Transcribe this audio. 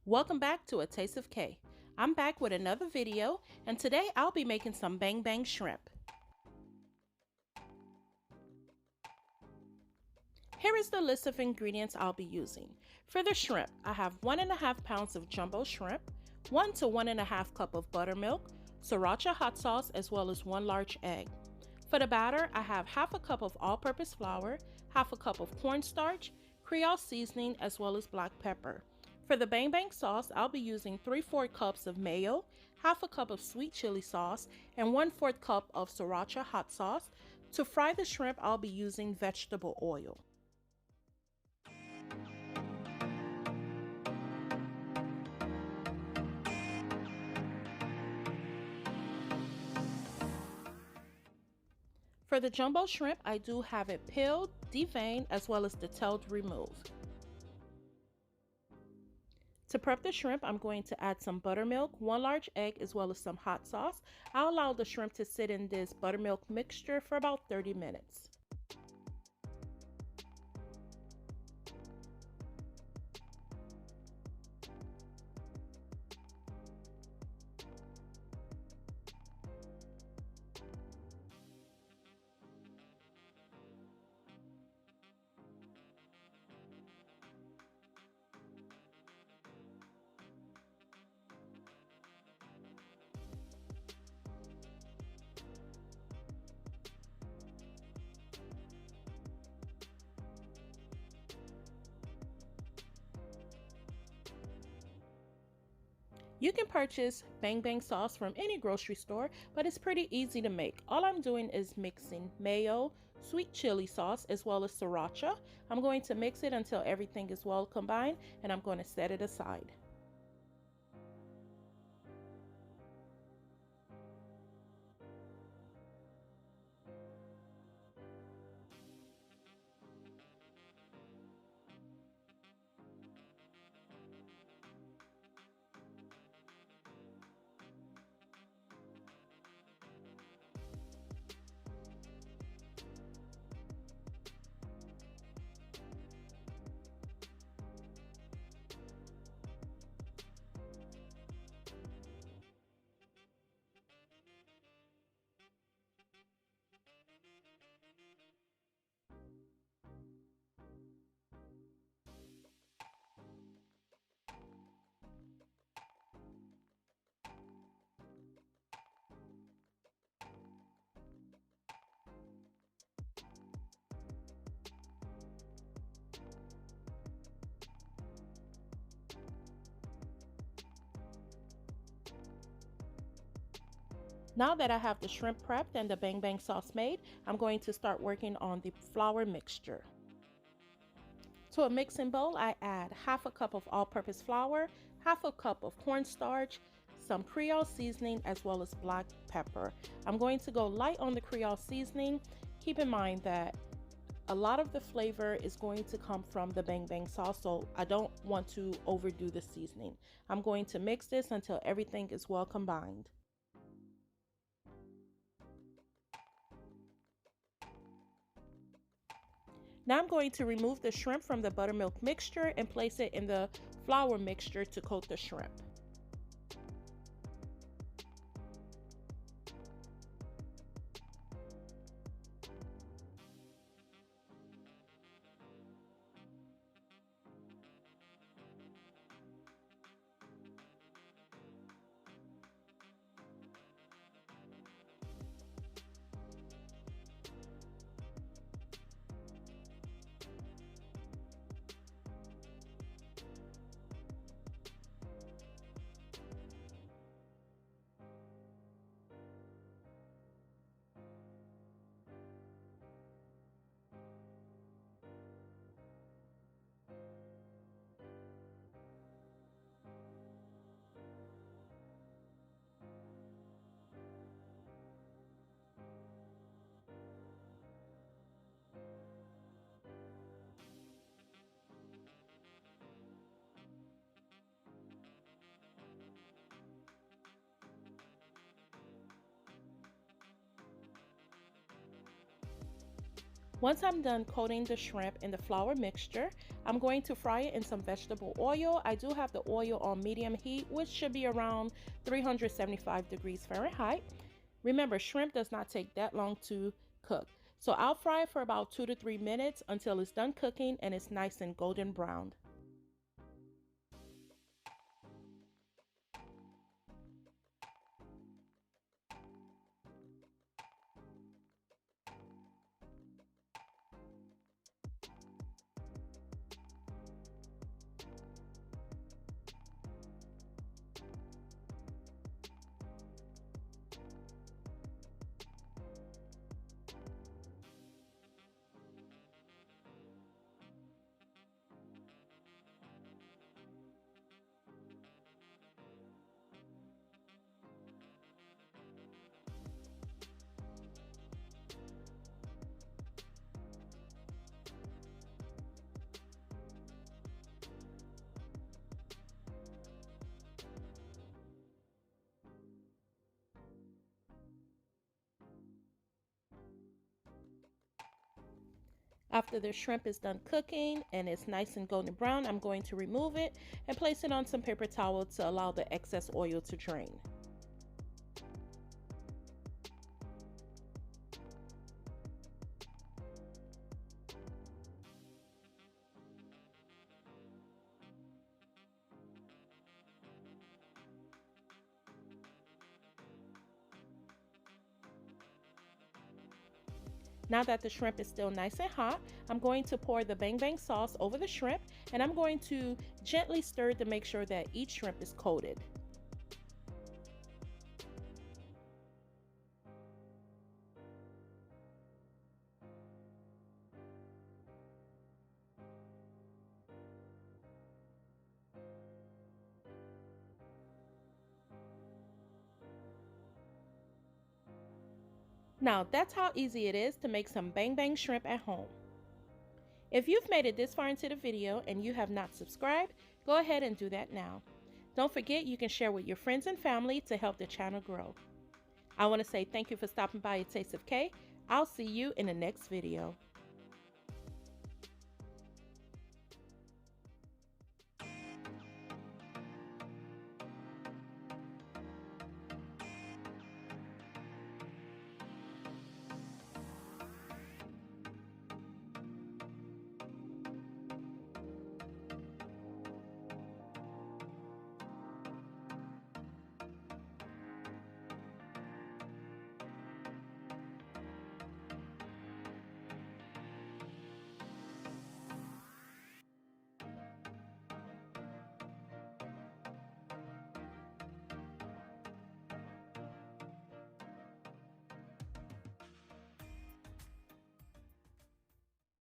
Welcome back to A Taste of K. I'm back with another video, and today I'll be making some bang bang shrimp. Here is the list of ingredients I'll be using. For the shrimp, I have 1.5 pounds of jumbo shrimp, 1 to 1.5 cup of buttermilk, sriracha hot sauce, as well as 1 large egg. For the batter, I have half a cup of all-purpose flour, half a cup of cornstarch, Creole seasoning, as well as black pepper. For the bang bang sauce, I'll be using 3/4 cups of mayo, half a cup of sweet chili sauce, and 1/4 cup of sriracha hot sauce. To fry the shrimp, I'll be using vegetable oil. For the jumbo shrimp, I do have it peeled, deveined, as well as the tail removed. To prep the shrimp, I'm going to add some buttermilk, 1 large egg, as well as some hot sauce. I'll allow the shrimp to sit in this buttermilk mixture for about 30 minutes. You can purchase bang bang sauce from any grocery store, but it's pretty easy to make. All I'm doing is mixing mayo, sweet chili sauce, as well as sriracha. I'm going to mix it until everything is well combined, and I'm going to set it aside. Now that I have the shrimp prepped and the bang bang sauce made, I'm going to start working on the flour mixture. To a mixing bowl, I add half a cup of all-purpose flour, half a cup of cornstarch, some Creole seasoning, as well as black pepper. I'm going to go light on the Creole seasoning. Keep in mind that a lot of the flavor is going to come from the bang bang sauce, so I don't want to overdo the seasoning. I'm going to mix this until everything is well combined. Now I'm going to remove the shrimp from the buttermilk mixture and place it in the flour mixture to coat the shrimp. Once I'm done coating the shrimp in the flour mixture, I'm going to fry it in some vegetable oil. I do have the oil on medium heat, which should be around 375 degrees Fahrenheit. Remember, shrimp does not take that long to cook. So I'll fry it for about 2 to 3 minutes until it's done cooking and it's nice and golden browned. After the shrimp is done cooking and it's nice and golden brown, I'm going to remove it and place it on some paper towel to allow the excess oil to drain. Now that the shrimp is still nice and hot, I'm going to pour the bang bang sauce over the shrimp, and I'm going to gently stir to make sure that each shrimp is coated. Now that's how easy it is to make some bang bang shrimp at home. If you've made it this far into the video and you have not subscribed, go ahead and do that now. Don't forget you can share with your friends and family to help the channel grow. I want to say thank you for stopping by at Taste of K. I'll see you in the next video.